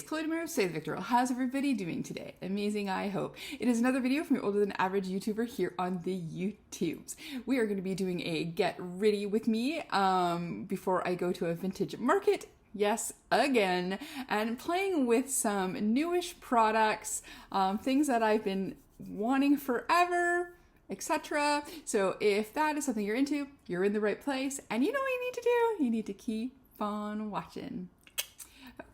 it's Chloe Demiro, Say the Victor. How's everybody doing today? Amazing, I hope. It is another video from your older than average YouTuber here on the YouTubes. We are going to be doing a get ready with me before I go to a vintage market. Yes, again, and playing with some newish products, things that I've been wanting forever, etc. So if that is something you're into, you're in the right place, and you know what you need to do? You need to keep on watching.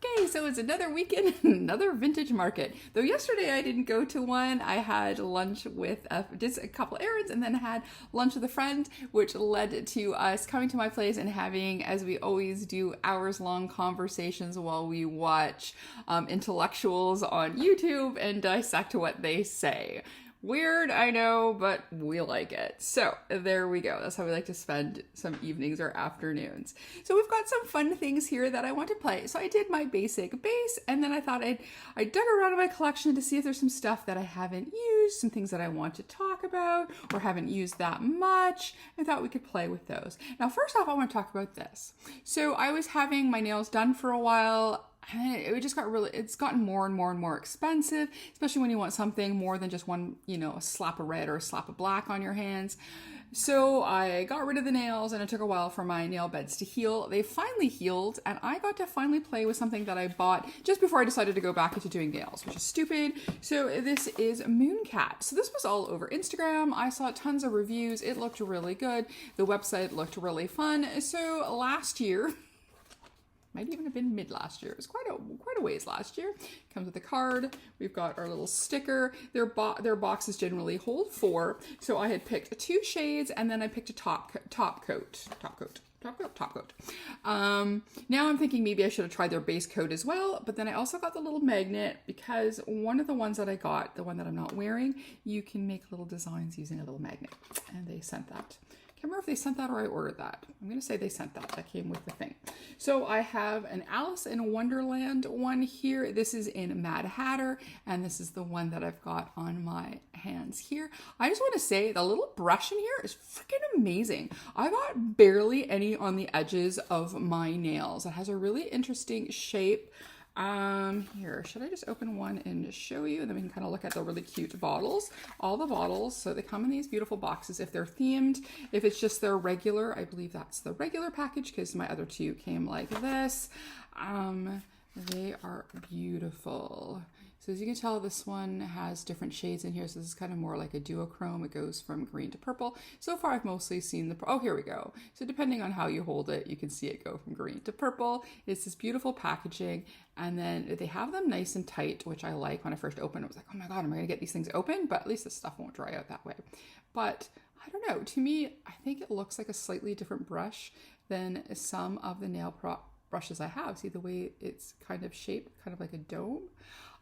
Okay, so it's another weekend, another vintage market. Though yesterday I didn't go to one. I had lunch with, did a couple errands and then had lunch with a friend, which led to us coming to my place and having, as we always do, hours-long conversations while we watch intellectuals on YouTube and dissect what they say. Weird, I know, but we like it. So there we go. That's how we like to spend some evenings or afternoons. So we've got some fun things here that I want to play. So I did my basic base, and then I thought I dug around in my collection to see if there's some stuff that I haven't used, some things that I want to talk about or haven't used that much. I thought we could play with those. Now, first off, I want to talk about this. So I was having my nails done for a while. It just got it's gotten more and more and more expensive, especially when you want something more than just one, a slap of red or a slap of black on your hands. So I got rid of the nails, and it took a while for my nail beds to heal. They finally healed, and I got to finally play with something that I bought just before I decided to go back into doing nails, which is stupid. So this is Mooncat. So this was all over Instagram. I saw tons of reviews. It looked really good. The website looked really fun. So last year, might even have been mid last year. It was quite a ways last year. Comes with a card. We've got our little sticker. Their boxes generally hold 4. So I had picked 2 shades, and then I picked a top coat. Now I'm thinking maybe I should have tried their base coat as well, but then I also got the little magnet because one of the ones that I got, the one that I'm not wearing, you can make little designs using a little magnet, and they sent that. Can't remember if they sent that or I ordered that. I'm going to say they sent that. That came with the thing. So I have an Alice in Wonderland one here. This is in Mad Hatter, and this is the one that I've got on my hands here. I just want to say the little brush in here is freaking amazing. I got barely any on the edges of my nails. It has a really interesting shape. Here, should I just open one and show you? And then we can kind of look at the really cute bottles. All the bottles, so they come in these beautiful boxes if they're themed. If it's just their regular, I believe that's the regular package because my other 2 came like this. They are beautiful. So as you can tell, this one has different shades in here. So this is kind of more like a duochrome. It goes from green to purple. So far, I've mostly seen oh, here we go. So depending on how you hold it, you can see it go from green to purple. It's this beautiful packaging. And then they have them nice and tight, which I like. When I first opened, I was like, oh my God, am I going to get these things open? But at least this stuff won't dry out that way. But I don't know. To me, I think it looks like a slightly different brush than some of the nail brushes I have. See the way it's kind of shaped, kind of like a dome?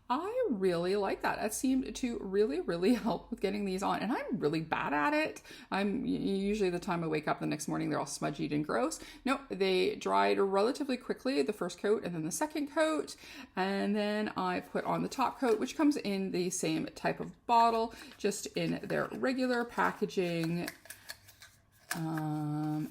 I really like that. That seemed to really, really help with getting these on. And I'm really bad at it. I'm usually the time I wake up the next morning, they're all smudgy and gross. No, they dried relatively quickly, the first coat and then the second coat. And then I put on the top coat, which comes in the same type of bottle, just in their regular packaging.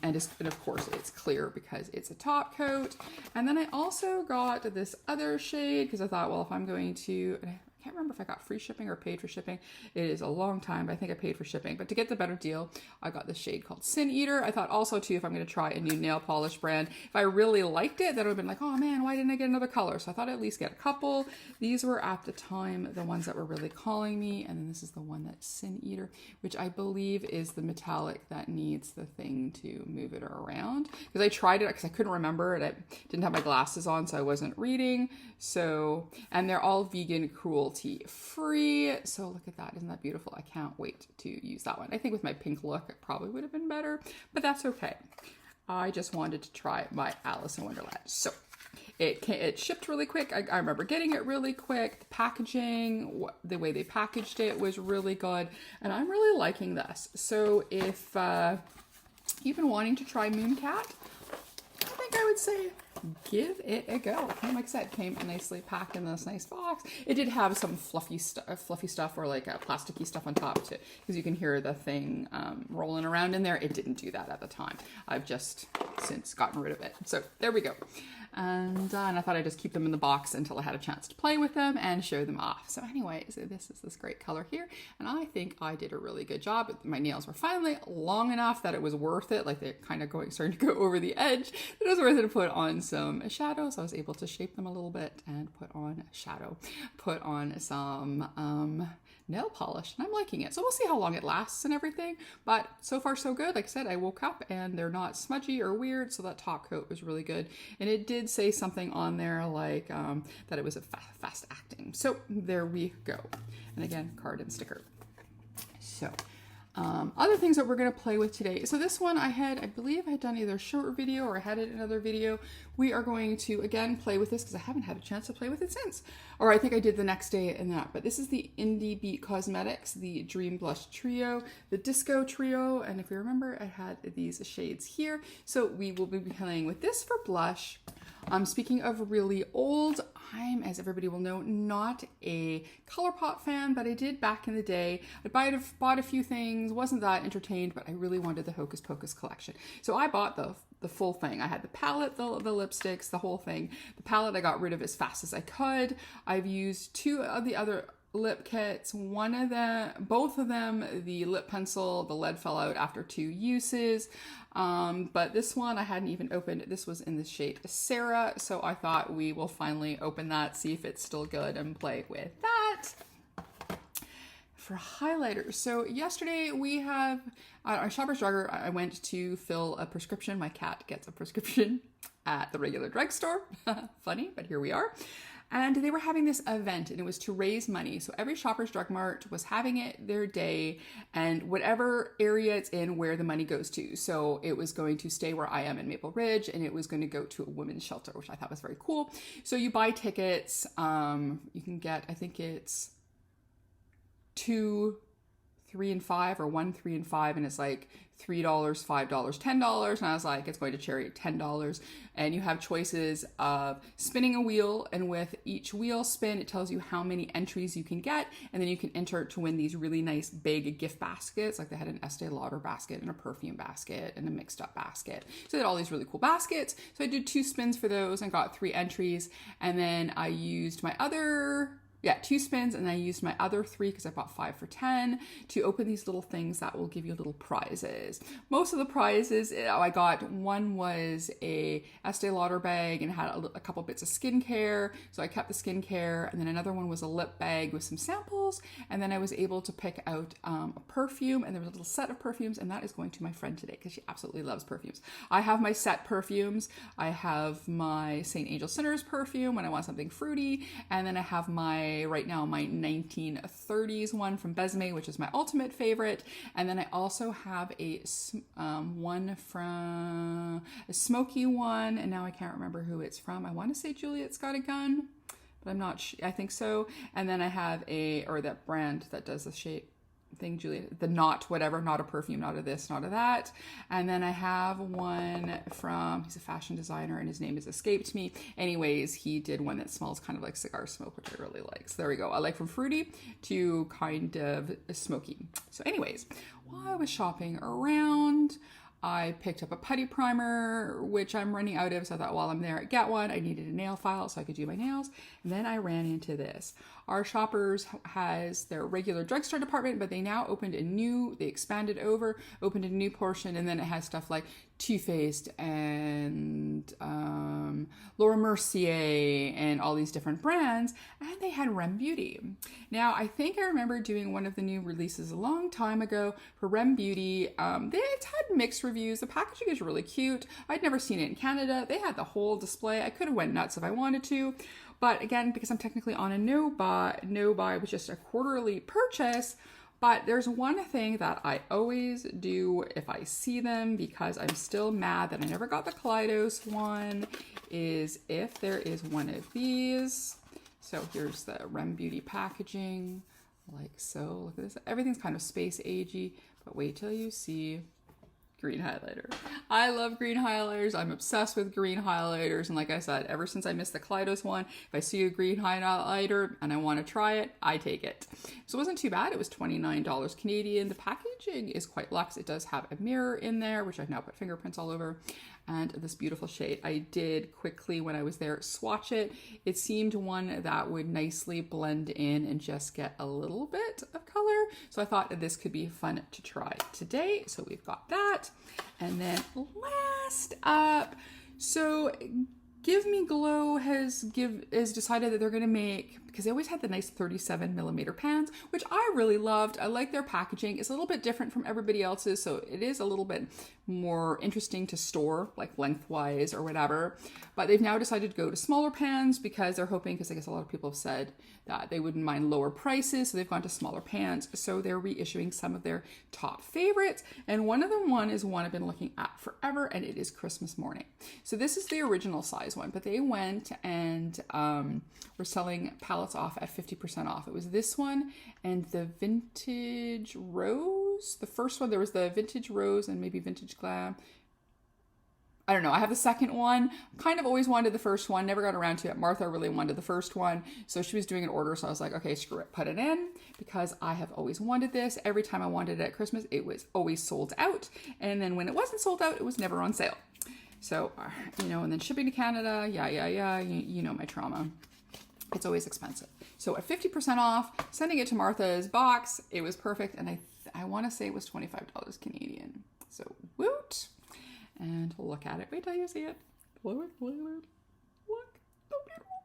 And of course it's clear because it's a top coat. And then I also got this other shade because I thought, well, if I'm going to, and I can't remember if I got free shipping or paid for shipping. It is a long time, but I think I paid for shipping. But to get the better deal, I got this shade called Sin Eater. I thought also too, if I'm going to try a new nail polish brand, if I really liked it, that would have been like, oh man, why didn't I get another color? So I thought I'd at least get a couple. These were at the time the ones that were really calling me. And then this is the one that's Sin Eater, which I believe is the metallic that needs the thing to move it around. Because I tried it because I couldn't remember it. I didn't have my glasses on, so I wasn't reading. So, and they're all vegan, cruelty free. So look at that. Isn't that beautiful? I can't wait to use that one. I think with my pink look, it probably would have been better, but that's okay. I just wanted to try my Alice in Wonderland. So it shipped really quick. I remember getting it really quick. The packaging, the way they packaged it was really good. And I'm really liking this. So if you've been wanting to try Mooncat, I think I would say give it a go. And like I said, came nicely packed in this nice box. It did have some fluffy stuff or like plasticky stuff on top too, because you can hear the thing rolling around in there. It didn't do that at the time. I've just since gotten rid of it. So there we go. And I thought I'd just keep them in the box until I had a chance to play with them and show them off. So anyways, this is this great color here. And I think I did a really good job. My nails were finally long enough that it was worth it. Like they're kind of starting to go over the edge. It was worth it to put on some shadow. So I was able to shape them a little bit and put on shadow, put on some nail polish, and I'm liking it. So we'll see how long it lasts and everything, but so far so good. Like I said, I woke up and they're not smudgy or weird, so that top coat was really good. And it did say something on there like that it was a fast acting. So there we go. And again, card and sticker. So other things that we're going to play with today. So this one I believe I had done either a short video or I had it in another video. We are going to again play with this because I haven't had a chance to play with it since. Or I think I did the next day and that. But this is the Indie Beat Cosmetics, the Dream Blush Trio, the Disco Trio. And if you remember, I had these shades here. So we will be playing with this for blush. Speaking of really old, I'm, as everybody will know, not a ColourPop fan, but I did back in the day. I bought a few things, wasn't that entertained, but I really wanted the Hocus Pocus collection. So I bought the full thing. I had the palette, the lipsticks, the whole thing. The palette I got rid of as fast as I could. I've used two of the other lip kits, both of them, the lip pencil, the lead fell out after 2 uses. But this one I hadn't even opened. This was in the shade Sarah. So I thought we will finally open that, see if it's still good and play with that. For highlighters. So yesterday we have, our Shoppers Drug, I went to fill a prescription. My cat gets a prescription at the regular drugstore. Funny, but here we are. And they were having this event and it was to raise money. So every Shoppers Drug Mart was having it their day and whatever area it's in where the money goes to. So it was going to stay where I am in Maple Ridge and it was going to go to a women's shelter, which I thought was very cool. So you buy tickets, you can get, I think it's 2, 3, and 5 or 1, 3, and 5. And it's like $3, $5, $10. And I was like, it's going to charity $10. And you have choices of spinning a wheel. And with each wheel spin, it tells you how many entries you can get. And then you can enter to win these really nice big gift baskets. Like they had an Estee Lauder basket and a perfume basket and a mixed up basket. So they had all these really cool baskets. So I did 2 spins for those and got 3 entries. And then I used my other 2 spins, and I used my other 3 because I bought 5 for $10 to open these little things that will give you little prizes. Most of the prizes I got, one was a Estee Lauder bag and had a couple bits of skincare, so I kept the skincare, and then another one was a lip bag with some samples, and then I was able to pick out a perfume, and there was a little set of perfumes, and that is going to my friend today because she absolutely loves perfumes. I have my set perfumes. I have my St. Angel Sinners perfume when I want something fruity, and then I have right now my 1930s one from Besame, which is my ultimate favorite. And then I also have a one from a smoky one, and now I can't remember who it's from. I want to say Juliet's Got a Gun, but I'm not I think so. And then I have that brand that does the shape thing, Juliet, the not whatever, not a perfume, not a this, not a that. And then I have one from, he's a fashion designer and his name has escaped me. Anyways, he did one that smells kind of like cigar smoke, which I really like. So there we go. I like from fruity to kind of smoky. So anyways, while I was shopping around, I picked up a putty primer, which I'm running out of. So I thought while I'm there, I get one. I needed a nail file so I could do my nails. And then I ran into this. Our Shoppers has their regular drugstore department, but they now they expanded over, opened a new portion, and then it has stuff like Too Faced and Laura Mercier and all these different brands, and they had Rem Beauty. Now, I think I remember doing one of the new releases a long time ago for Rem Beauty. They've had mixed reviews. The packaging is really cute. I'd never seen it in Canada. They had the whole display. I could have went nuts if I wanted to. But again, because I'm technically on a no buy was just a quarterly purchase. But there's one thing that I always do if I see them, because I'm still mad that I never got the Kaleidos one, is if there is one of these. So here's the Rem Beauty packaging, like so. Look at this. Everything's kind of space agey, but wait till you see green highlighter. I love green highlighters. I'm obsessed with green highlighters. And like I said, ever since I missed the Kaleidos one, if I see a green highlighter and I want to try it, I take it. So it wasn't too bad. It was $29 Canadian. The packaging packaging is quite luxe. It does have a mirror in there, which I've now put fingerprints all over, and this beautiful shade. I did quickly, when I was there, swatch it. It seemed one that would nicely blend in and just get a little bit of color. So I thought this could be fun to try today. So we've got that. And then last up, so Give Me Glow has decided that they're going to make, because they always had the nice 37mm pans, which I really loved. I like their packaging. It's a little bit different from everybody else's, so it is a little bit more interesting to store, like lengthwise or whatever. But they've now decided to go to smaller pans because they're hoping, because I guess a lot of people have said that they wouldn't mind lower prices, so they've gone to smaller pans. So they're reissuing some of their top favorites, and one of them is one I've been looking at forever, and it is Christmas Morning. So this is the original size one, but they went and were selling palettes off at 50% off. It was this one and the Vintage Rose. The first one, there was the Vintage Rose and maybe Vintage Glam. I don't know. I have the second one. Kind of always wanted the first one. Never got around to it. Martha really wanted the first one. So she was doing an order. So I was like, okay, screw it. Put it in, because I have always wanted this. Every time I wanted it at Christmas, it was always sold out. And then when it wasn't sold out, it was never on sale. So, you know, and then shipping to Canada. Yeah. You know my trauma. It's always expensive. So at 50% off, sending it to Martha's box, it was perfect. And I want to say it was $25 Canadian. So woot. And look at it. Wait till you see it. Look. So beautiful.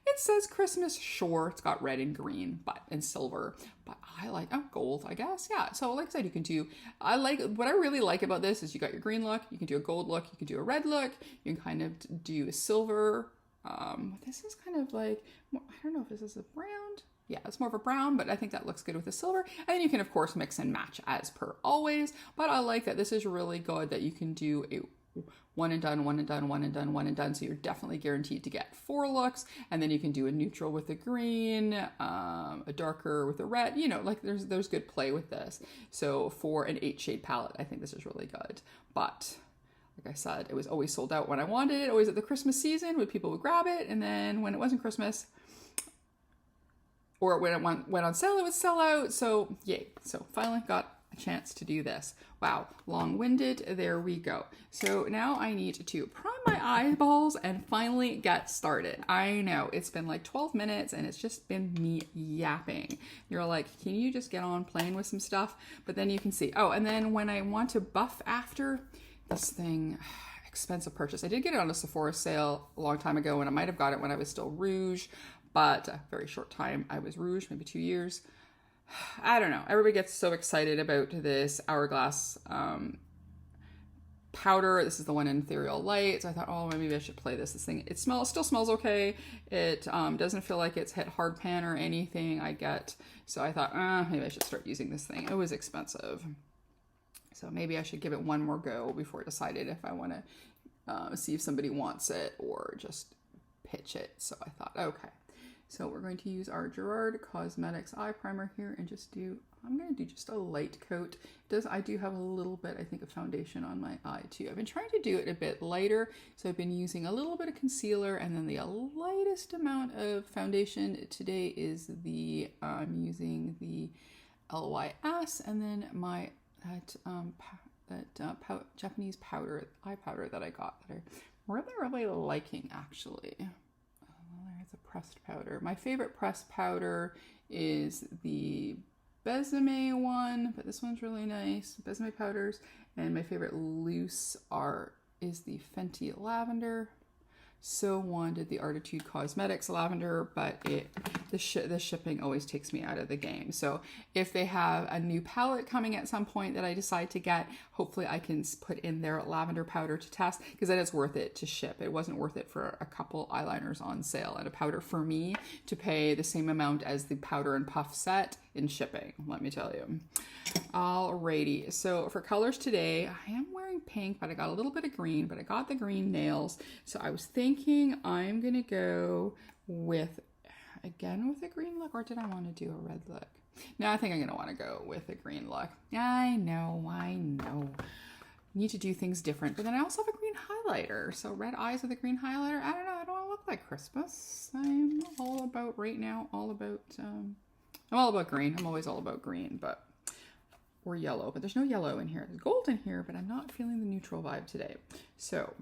It says Christmas, sure. It's got red and green, and silver. But I like, gold, I guess. Yeah. So like I said, you can do, what I really like about this is you got your green look, you can do a gold look, you can do a red look, you can kind of do a silver. This is kind of like, I don't know if this is a brown. Yeah, it's more of a brown, but I think that looks good with the silver. And then you can, of course, mix and match as per always. But I like that this is really good that you can do a one and done. So you're definitely guaranteed to get 4 looks. And then you can do a neutral with a green, a darker with a red. You know, like there's good play with this. So for an 8-shade palette, I think this is really good. But like I said, it was always sold out when I wanted it. Always at the Christmas season when people would grab it. And then when it wasn't Christmas, or when it went on sale, it would sell out. So yay. So finally got a chance to do this. Wow, long-winded. There we go. So now I need to prime my eyeballs and finally get started. I know it's been like 12 minutes and it's just been me yapping. You're like, can you just get on playing with some stuff? But then you can see. Oh, and then when I want to buff after this thing, expensive purchase. I did get it on a Sephora sale a long time ago, and I might have got it when I was still Rouge. But a very short time I was Rouge, maybe 2 years. I don't know. Everybody gets so excited about this Hourglass powder. This is the one in Ethereal Light. So I thought, oh, maybe I should play this. This thing, still smells okay. It doesn't feel like it's hit hard pan or anything I get. So I thought, maybe I should start using this thing. It was expensive. So maybe I should give it one more go before I decided if I want to see if somebody wants it or just pitch it. So I thought, okay. So we're going to use our Gerard Cosmetics eye primer here and I'm going to do just a light coat. I do have a little bit, I think, of foundation on my eye too. I've been trying to do it a bit lighter. So I've been using a little bit of concealer and then the lightest amount of foundation. Today is I'm using the LYS and then that Japanese eye powder that I got that I'm really liking actually. There's a pressed powder. My favorite pressed powder is the Besame one, but this one's really nice. Besame powders. And my favorite loose is the Fenty Lavender. So wanted the Artitude Cosmetics Lavender, but the shipping always takes me out of the game. So if they have a new palette coming at some point that I decide to get, hopefully I can put in their lavender powder to test, because then it's worth it to ship. It wasn't worth it for a couple eyeliners on sale and a powder for me to pay the same amount as the powder and puff set in shipping, let me tell you. Alrighty, so for colors today, I am wearing pink, but I got a little bit of green, but I got the green nails. So I was thinking I'm gonna go with a green look, or did I want to do a red look? No, I think I'm gonna want to go with a green look. I know. Need to do things different, but then I also have a green highlighter. So red eyes with a green highlighter. I don't know. I don't want to look like Christmas. I'm all about right now. I'm all about green. I'm always all about green, but or yellow, but there's no yellow in here. There's gold in here, but I'm not feeling the neutral vibe today. So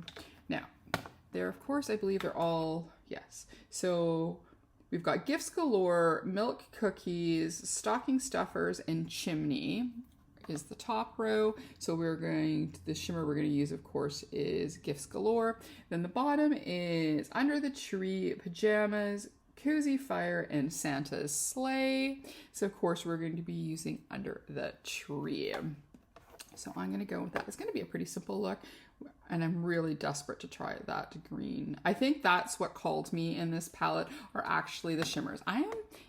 now there, of course, I believe they're all, yes. So we've got gifts galore, milk cookies, stocking stuffers, and chimney is the top row. So the shimmer we're going to use, of course, is gifts galore. Then the bottom is under the tree, pajamas, cozy fire, and Santa's sleigh. So of course we're going to be using under the tree. So I'm going to go with that. It's going to be a pretty simple look, and I'm really desperate to try that green. I think that's what called me in this palette, are actually the shimmers.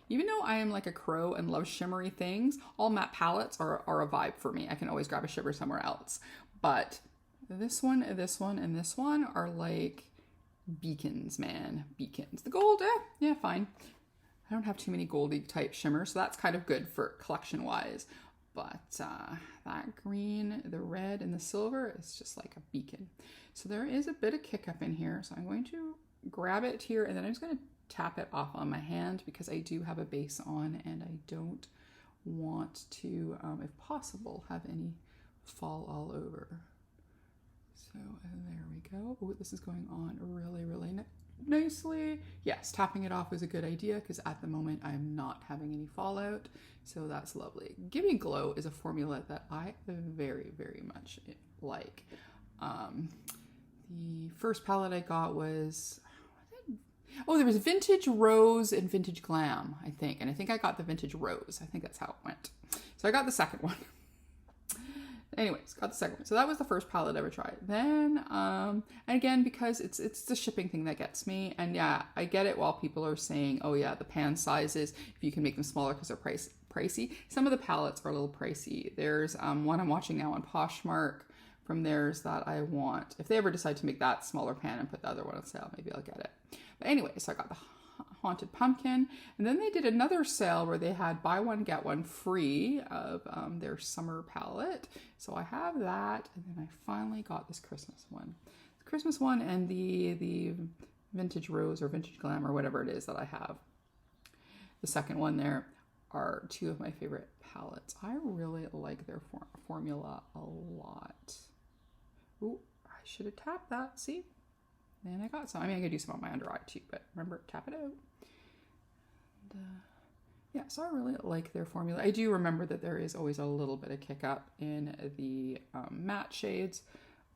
Even though I am like a crow and love shimmery things, all matte palettes are a vibe for me. I can always grab a shimmer somewhere else. But this one, and this one are like beacons, man. Beacons. The gold, yeah, fine. I don't have too many goldy type shimmers, so that's kind of good for collection wise. But that green, the red, and the silver is just like a beacon. So there is a bit of kick up in here. So I'm going to grab it here, and then I'm just going to tap it off on my hand because I do have a base on, and I don't want to, if possible, have any fall all over. So there we go. Oh, this is going on really, really nicely. Yes, tapping it off was a good idea because at the moment I'm not having any fallout. So that's lovely. Gimme Glow is a formula that I very, very much like. The first palette I got was, there was Vintage Rose and Vintage Glam, I think. And I think I got the Vintage Rose. I think that's how it went. So I got the second one. Anyways, got the second one. So that was the first palette I ever tried. Then, and again, because it's the shipping thing that gets me. And yeah, I get it while people are saying, oh yeah, the pan sizes, if you can make them smaller because they're pricey. Some of the palettes are a little pricey. There's one I'm watching now on Poshmark from theirs that I want. If they ever decide to make that smaller pan and put the other one on sale, maybe I'll get it. But anyway, so I got the Haunted Pumpkin, and then they did another sale where they had buy one get one free of their summer palette. So I have that, and then I finally got this Christmas one. The Christmas one and the Vintage Rose or Vintage Glam or whatever it is that I have. The second one there are two of my favorite palettes. I really like their formula a lot. Ooh, I should have tapped that, see? And I got some. I mean, I could do some on my under eye too, but remember, tap it out. And, yeah, so I really like their formula. I do remember that there is always a little bit of kick up in the matte shades,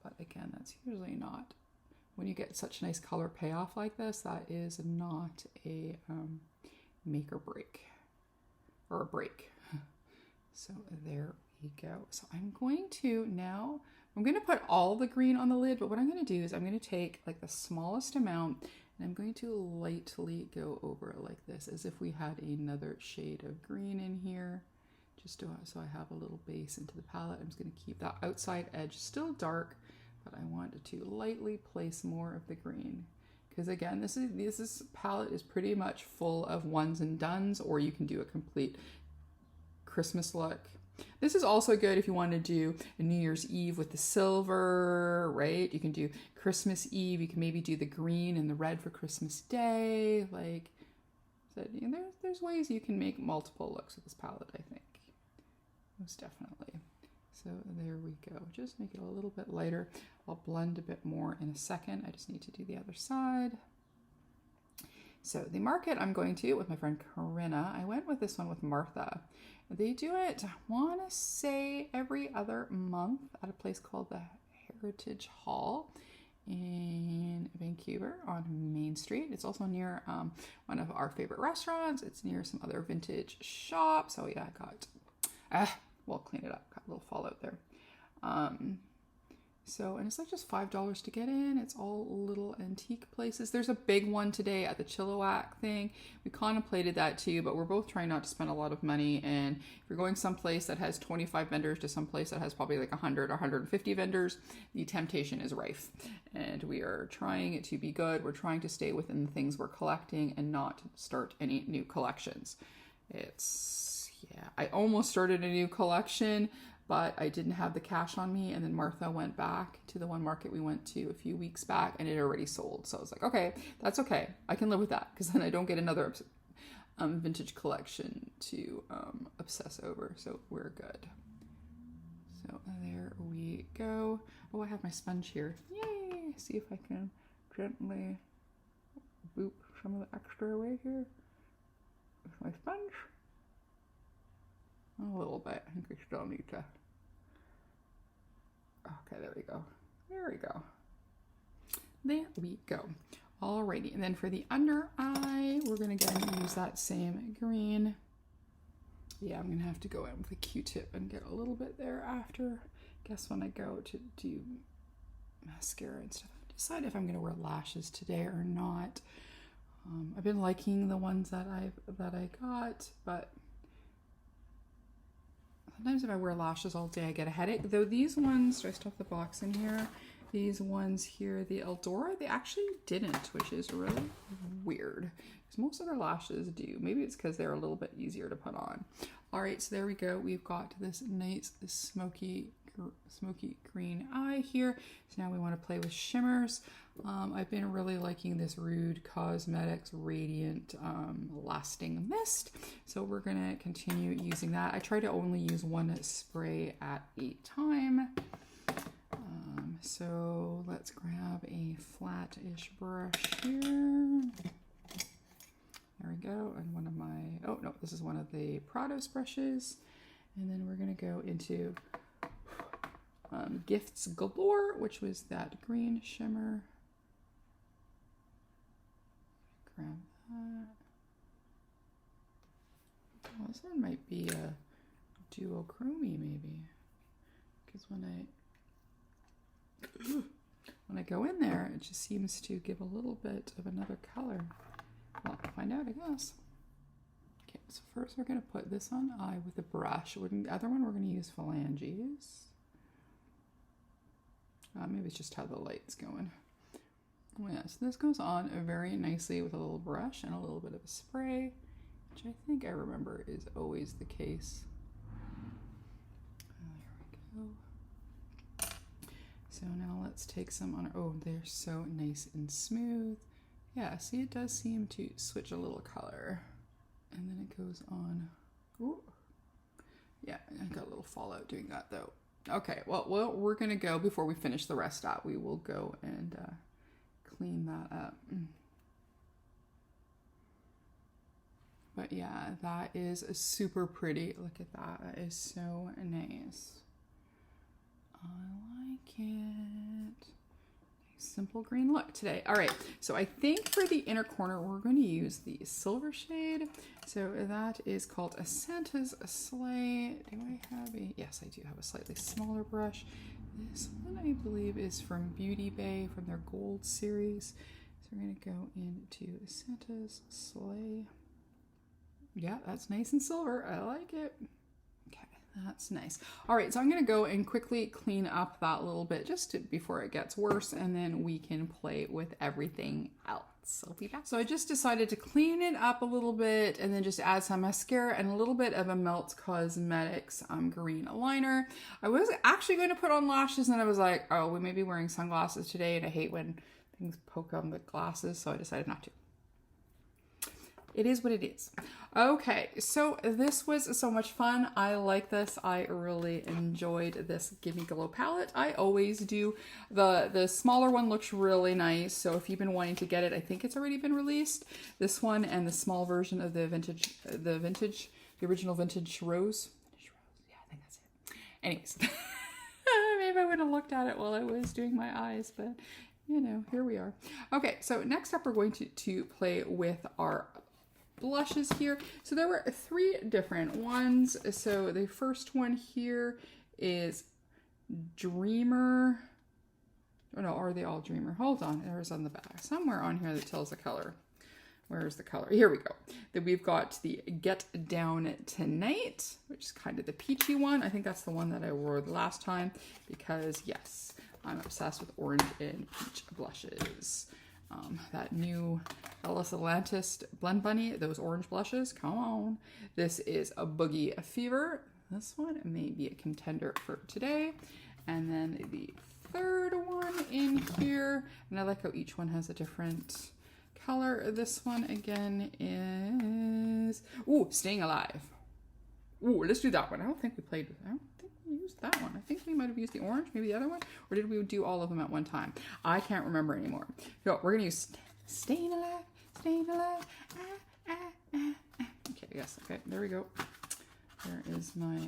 but again, that's usually not. When you get such nice color payoff like this, that is not a make or break, or a break. So there we go. So I'm going to put all the green on the lid, but what I'm going to do is I'm going to take like the smallest amount and I'm going to lightly go over it like this, as if we had another shade of green in here, just so I have a little base into the palette. I'm just going to keep that outside edge still dark, but I wanted to lightly place more of the green. Because again, this palette is pretty much full of ones and dones, or you can do a complete Christmas look. This is also good if you want to do a New Year's Eve with the silver, right? You can do Christmas Eve. You can maybe do the green and the red for Christmas Day. Like, there's ways you can make multiple looks with this palette, I think. Most definitely. So there we go. Just make it a little bit lighter. I'll blend a bit more in a second. I just need to do the other side. So the market I'm going to with my friend Corinna, I went with this one with Martha. They do it, I want to say, every other month at a place called the Heritage Hall in Vancouver on Main Street. It's also near one of our favorite restaurants. It's near some other vintage shops. Oh yeah, I got, we'll clean it up. Got a little fallout there. And it's like just $5 to get in. It's all little antique places. There's a big one today at the Chilliwack thing. We contemplated that too, but we're both trying not to spend a lot of money. And if you're going someplace that has 25 vendors to someplace that has probably like 100 or 150 vendors, the temptation is rife. And we are trying to be good. We're trying to stay within the things we're collecting and not start any new collections. I almost started a new collection, but I didn't have the cash on me, and then Martha went back to the one market we went to a few weeks back, and it already sold. So I was like, okay, that's okay. I can live with that, because then I don't get another vintage collection to obsess over, so we're good. So there we go. Oh, I have my sponge here. Yay! See if I can gently boop some of the extra away here with my sponge. A little bit. I think we still need to. Okay, there we go. There we go. There we go. Alrighty, and then for the under eye, we're gonna go and use that same green. Yeah, I'm gonna have to go in with a Q-tip and get a little bit there after. Guess when I go to do mascara and stuff, I decide if I'm gonna wear lashes today or not. I've been liking the ones that I got, but sometimes if I wear lashes all day, I get a headache. Though these ones, do I still have the box in here? These ones here, the Eldora, they actually didn't, which is really weird. Because most of their lashes do. Maybe it's because they're a little bit easier to put on. All right, so there we go. We've got this nice smoky green eye here. So now we want to play with shimmers. I've been really liking this Rude Cosmetics Radiant Lasting Mist. So we're going to continue using that. I try to only use one spray at a time. So let's grab a flat-ish brush here. There we go. And one of my, oh no, this is one of the Prados brushes. And then we're going to go into Gifts Galore, which was that green shimmer. Grab that. Oh, this one might be a duochrome maybe. Because when I go in there, it just seems to give a little bit of another color. Well, I'll find out, I guess. Okay, so first we're going to put this on eye with a brush. The other one we're going to use phalanges. Maybe it's just how the light's going. Oh yeah, so this goes on very nicely with a little brush and a little bit of a spray, which I think I remember is always the case. There we go. So now let's take some on. Oh, they're so nice and smooth. Yeah, see, it does seem to switch a little color. And then it goes on. Ooh. Yeah, I got a little fallout doing that though. Okay, well, we're gonna go, before we finish the rest out, we will go and clean that up. But yeah, that is super pretty. Look at that, that is so nice. I like it. Simple green look today. All right, so I think for the inner corner, we're going to use the silver shade. So that is called a Santa's Sleigh. Do I have a, yes, I do have a slightly smaller brush. This one I believe is from Beauty Bay, from their gold series. So we're going to go into Santa's Sleigh. Yeah, that's nice and silver. I like it. Okay. That's nice. All right, so I'm going to go and quickly clean up that little bit before it gets worse, and then we can play with everything else. I'll be back. So I just decided to clean it up a little bit and then just add some mascara and a little bit of a Melt Cosmetics green liner. I was actually going to put on lashes, and I was like, oh, we may be wearing sunglasses today, and I hate when things poke on the glasses, so I decided not to. It is what it is. Okay, so this was so much fun. I like this. I really enjoyed this Gimme Glow palette. I always do. The smaller one looks really nice, so if you've been wanting to get it, I think it's already been released. This one and the small version of the original vintage rose. Yeah, I think that's it. Anyways, maybe I would have looked at it while I was doing my eyes, but you know, here we are. Okay, so next up we're going to play with our blushes here. So there were 3 different ones. So the first one here is Dreamer. Oh no, are they all Dreamer? Hold on, there's on the back. Somewhere on here that tells the color. Where's the color? Here we go. Then we've got the Get Down Tonight, which is kind of the peachy one. I think that's the one that I wore the last time because yes, I'm obsessed with orange and peach blushes. That new Ellis Atlantis Blend Bunny, those orange blushes, come on. This is a Boogie Fever. This one may be a contender for today. And then the third one in here, and I like how each one has a different color. This one again is, ooh, Staying Alive. Ooh, let's do that one. I don't think we played with that. I don't think we used that one? I think we might have used the orange, maybe the other one, or did we do all of them at one time? I can't remember anymore. So we're gonna use Staying Alive, Staying Alive. Okay, yes, okay, there we go. There is my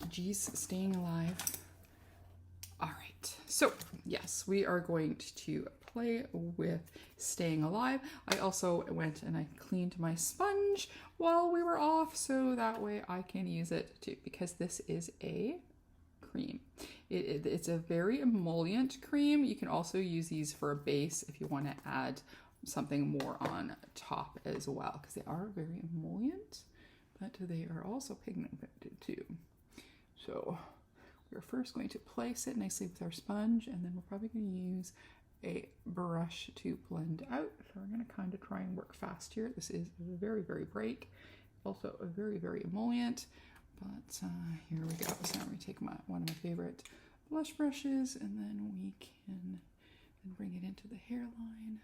G's Staying Alive. All right, so yes, we are going to play with Staying Alive. I also went and I cleaned my sponge while we were off, so that way I can use it too, because this is a cream. It's a very emollient cream. You can also use these for a base if you want to add something more on top as well, because they are very emollient, but they are also pigmented too. So we're first going to place it nicely with our sponge, and then we're probably going to use a brush to blend out. So we're going to kind of try and work fast here. This is very, very bright, also a very, very emollient, but here we go. So I'm going to take one of my favorite blush brushes, and then we can bring it into the hairline.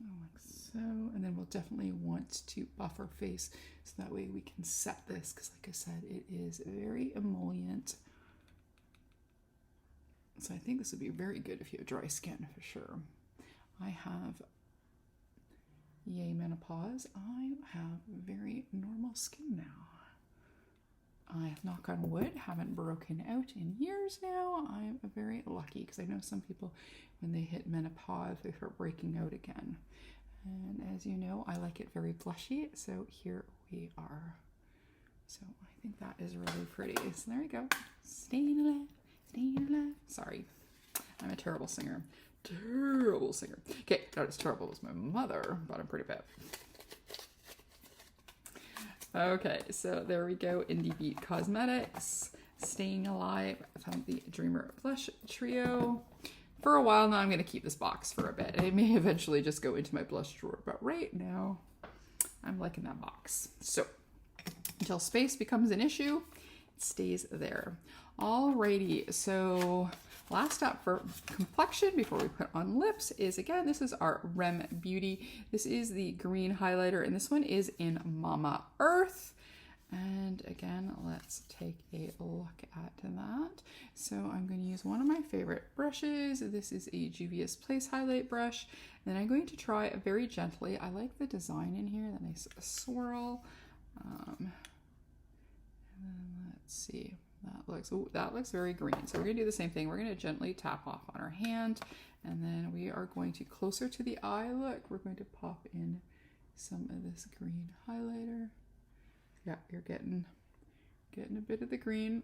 Like so, and then we'll definitely want to buff our face so that way we can set this, because like I said, it is very emollient. So I think this would be very good if you have dry skin for sure. I have, yay menopause, I have very normal skin now. I, knock on wood, haven't broken out in years now. I'm very lucky, because I know some people, when they hit menopause, they start breaking out again. And as you know, I like it very blushy, so here we are. So I think that is really pretty. So there we go. Staying alive, staying alive. Sorry, I'm a terrible singer. Terrible singer. Okay, not as terrible as my mother, but I'm pretty bad. Okay, so there we go. Indie Beat Cosmetics, Staying Alive from the Dreamer Blush Trio. For a while now, I'm going to keep this box for a bit. It may eventually just go into my blush drawer, but right now, I'm liking that box. So, until space becomes an issue, it stays there. Alrighty, so last up for complexion before we put on lips is, again, this is our Rem Beauty. This is the green highlighter, and this one is in Mama Earth. And again, let's take a look at that. So I'm going to use one of my favorite brushes. This is a Juvia's Place highlight brush. And then I'm going to try it very gently. I like the design in here, that nice swirl. And then let's see. That looks very green. So we're going to do the same thing. We're going to gently tap off on our hand, and then we are going to, closer to the eye look, we're going to pop in some of this green highlighter. Yeah, you're getting a bit of the green,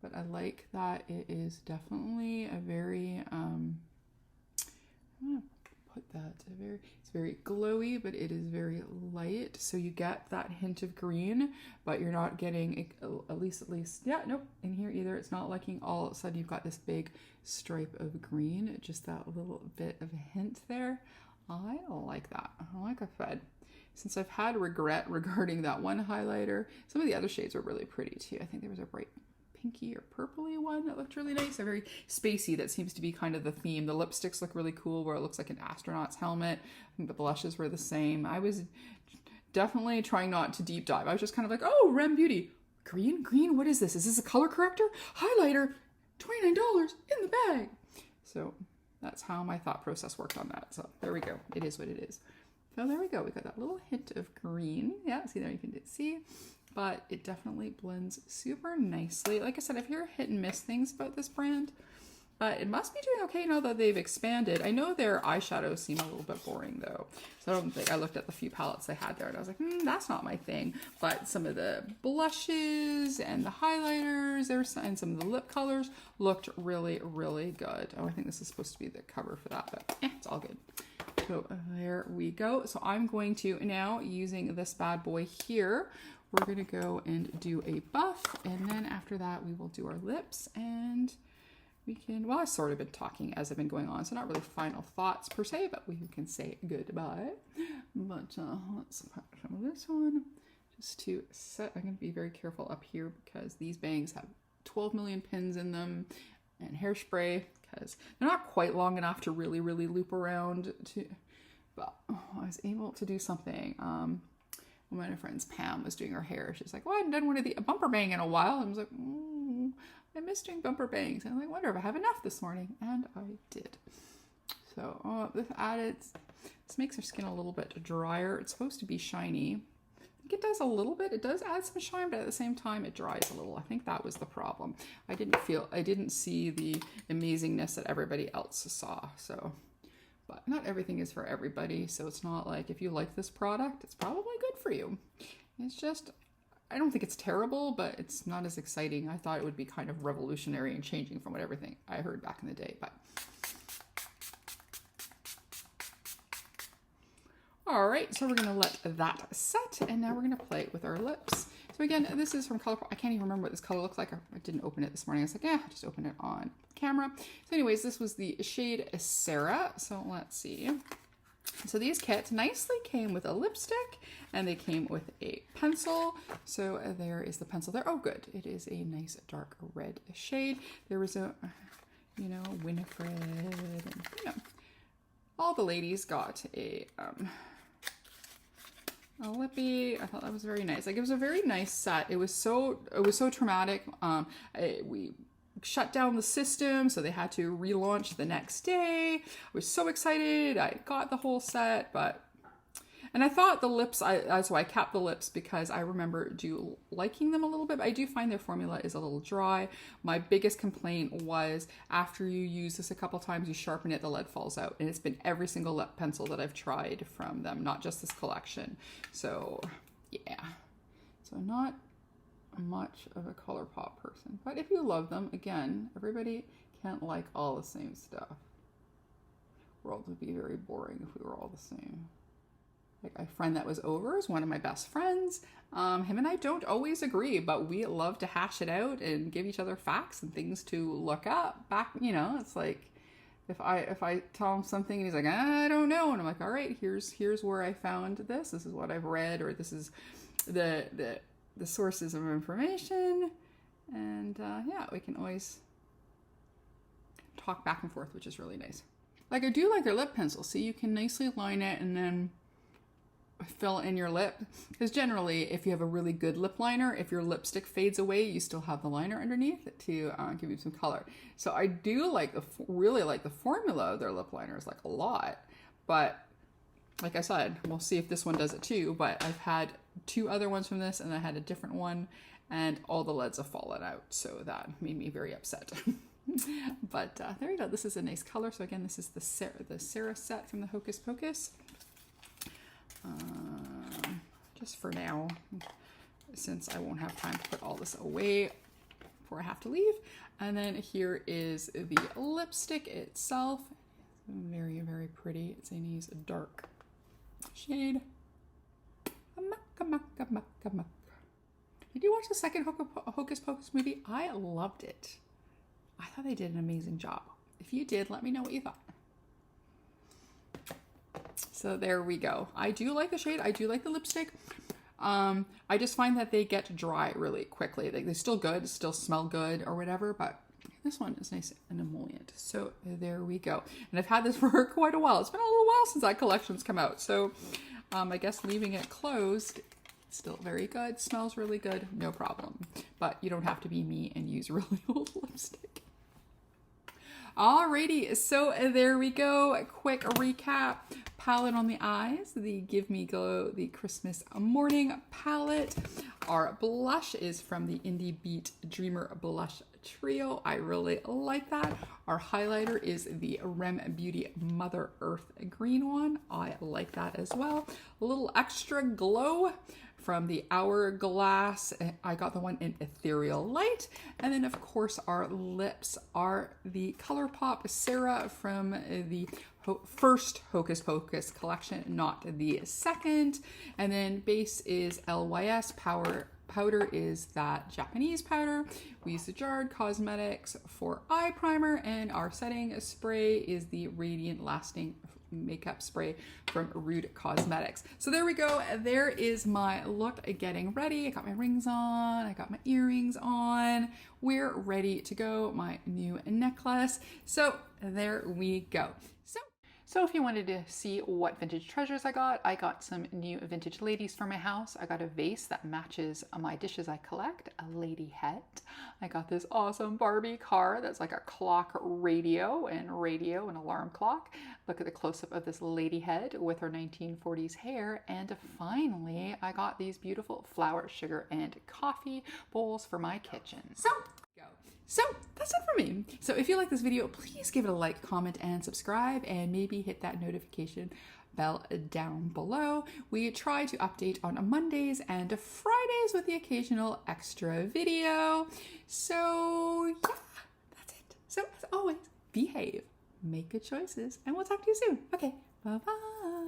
but I like that it is definitely a very, I'm gonna put that, it's very glowy, but it is very light. So you get that hint of green, but you're not getting, at least, yeah, nope, in here either. It's not liking all of a sudden you've got this big stripe of green, just that little bit of a hint there. I like that. I like a fed. Since I've had regret regarding that one highlighter, some of the other shades are really pretty too. I think there was a bright pinky or purpley one that looked really nice. They're very spacey. That seems to be kind of the theme. The lipsticks look really cool, where it looks like an astronaut's helmet. I think the blushes were the same. I was definitely trying not to deep dive. I was just kind of like, oh, Rem Beauty. Green? What is this? Is this a color corrector? Highlighter? $29 in the bag. So that's how my thought process worked on that. So there we go. It is what it is. So there we go. We got that little hint of green. Yeah, see there, you can see. But it definitely blends super nicely. Like I said, I've heard hit and miss things about this brand, but it must be doing okay now that they've expanded. I know their eyeshadows seem a little bit boring though. So I don't think, I looked at the few palettes they had there and I was like, that's not my thing. But some of the blushes and the highlighters and some of the lip colors looked really, really good. Oh, I think this is supposed to be the cover for that, but it's all good. So there we go. So I'm going to now, using this bad boy here, we're going to go and do a buff, and then after that we will do our lips, and we can, well, I've sort of been talking as I've been going on, so not really final thoughts per se, but we can say goodbye. But let's put some of this on just to set. I'm going to be very careful up here because these bangs have 12 million pins in them, and hairspray, because they're not quite long enough to really loop around to, but I was able to do something. one of my friends, Pam, was doing her hair. She's like, well, I hadn't done a bumper bang in a while. I was like, I miss doing bumper bangs. And I'm like, wonder if I have enough this morning. And I did. So this makes her skin a little bit drier. It's supposed to be shiny. I think it does a little bit. It does add some shine, but at the same time, it dries a little. I think that was the problem. I didn't see the amazingness that everybody else saw. So, but not everything is for everybody. So it's not like if you like this product, it's probably good for you. It's just, I don't think it's terrible, but it's not as exciting. I thought it would be kind of revolutionary and changing from what everything I heard back in the day, but. All right, so we're gonna let that set, and now we're gonna play with our lips. So again, this is from ColourPop. I can't even remember what this color looks like. I didn't open it this morning. I was like, yeah, I'll just open it on camera. So anyways, this was the shade Sarah. So let's see. So these kits nicely came with a lipstick, and they came with a pencil. So there is the pencil there. Oh, good. It is a nice dark red shade. There was a, Winifred, and, all the ladies got a lippy. I thought that was very nice. Like, it was a very nice set. It was so traumatic. We shut down the system, so they had to relaunch the next day. I was so excited. I got the whole set, and I thought the lips, so I capped the lips because I remember liking them a little bit, but I do find their formula is a little dry. My biggest complaint was after you use this a couple times, you sharpen it, the lead falls out. And it's been every single lip pencil that I've tried from them, not just this collection. So yeah, so not much of a ColourPop person, but if you love them, again, everybody can't like all the same stuff. World would be very boring if we were all the same. Like, a friend that was over is one of my best friends. Him and I don't always agree, but we love to hash it out and give each other facts and things to look up back. It's like if I tell him something and he's like, I don't know, and I'm like, all right, here's where I found this. This is what I've read, or this is the sources of information, and yeah, we can always talk back and forth, which is really nice. Like, I do like their lip pencil. See, you can nicely line it and then fill in your lip, because generally if you have a really good lip liner, if your lipstick fades away, you still have the liner underneath to give you some color. So I do really like the formula of their lip liners, like, a lot. But like I said, we'll see if this one does it too, but I've had 2 other ones from this, and I had a different one, and all the leads have fallen out, so that made me very upset. But there you go. This is a nice color. So again, this is the Sarah set from the Hocus Pocus. Just for now, since I won't have time to put all this away before I have to leave. And then here is the lipstick itself. Very, very pretty. It's a nice dark shade. Did you watch the second Hocus Pocus movie? I loved it. I thought they did an amazing job. If you did, let me know what you thought. So there we go. I do like the shade. I do like the lipstick. I just find that they get dry really quickly. They're still good, still smell good or whatever, but this one is nice and emollient. So there we go. And I've had this for quite a while. It's been a little while since that collection's come out. So I guess leaving it closed, still very good, smells really good, no problem. But you don't have to be me and use really old lipstick. Alrighty, so there we go. A quick recap. Palette on the eyes, the Give Me Glow, the Christmas Morning palette. Our blush is from the Indie Beat Dreamer Blush Trio. I really like that. Our highlighter is the Rem Beauty Mother Earth green one. I like that as well. A little extra glow from the Hourglass. I got the one in Ethereal Light. And then of course our lips are the ColourPop Sarah from the first Hocus Pocus collection, not the second. And then base is LYS, powder is that Japanese powder. We use the Jarred Cosmetics for eye primer, and our setting spray is the Radiant Lasting makeup spray from Rude Cosmetics. So there we go. There is my look getting ready. I got my rings on. I got my earrings on. We're ready to go. My new necklace. So there we go. So if you wanted to see what vintage treasures I got some new vintage ladies for my house. I got a vase that matches my dishes I collect, a lady head. I got this awesome Barbie car that's like a clock radio and alarm clock. Look at the close-up of this lady head with her 1940s hair. And finally, I got these beautiful flour, sugar, and coffee bowls for my kitchen. So that's it for me. So if you like this video, please give it a like, comment, and subscribe, and maybe hit that notification bell down below. We try to update on Mondays and Fridays with the occasional extra video. So yeah, that's it. So as always, behave, make good choices, and we'll talk to you soon. Okay, bye-bye.